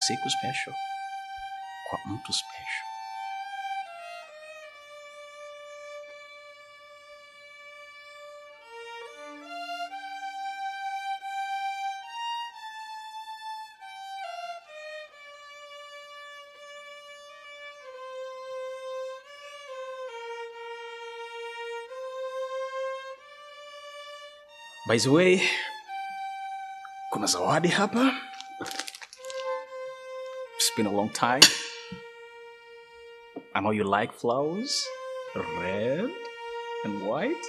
siku special kwa mtu special. By the way, kuna zawadi hapa. It's been a long time. I know you like flowers, red and white.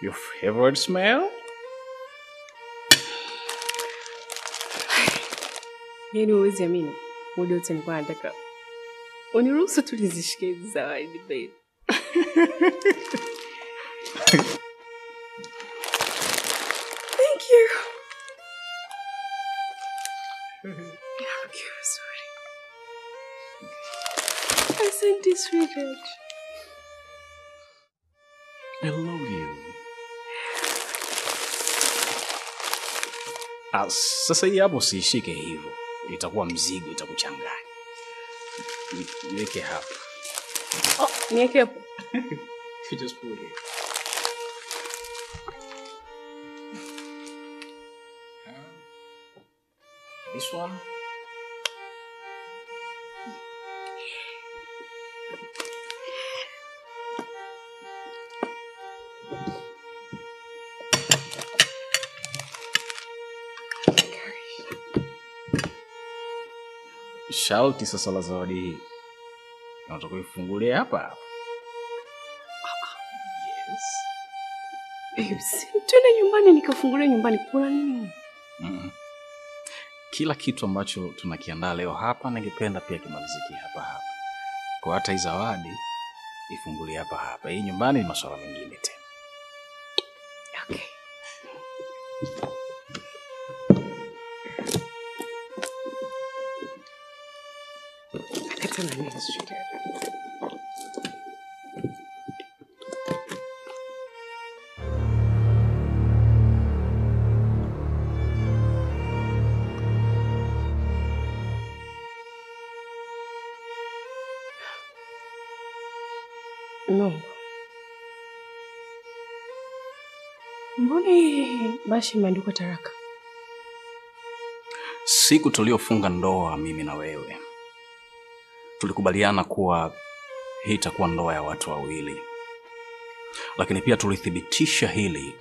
Your favorite smell? Yaani uwezi amini, muda wote nilikuwa nataka uniruhusu tu nizishike hizi zawadi babe. Thank you. Thank you, sorry. Asante sweetheart. I love you. Sasa hii hapo siishike hivyo. Itakuwa mzigo, itakuchanganya. Niweke hapa. Oh, niweke hapo. You just put it. This one. Shalti sasa la zawadi hii. Nataka kuifungulia hapa. Yes. Babes, tuende nyumbani nikafungulie nyumbani kuna nini? Kila kitu ambacho tunakiandaa leo hapa ningependa pia kimalizike hapa hapa. Kwa hata hii zawadi ifungulie hapa hapa. Hii nyumbani ni masuala mengine tena. Okay. Akatana nini sweetheart? No. Mbona bashi imeandikwa taraka? Siku tuliofunga ndoa mimi na wewe, tulikubaliana kuwa hii itakuwa ndoa ya watu wawili. Lakini pia tulithibitisha hili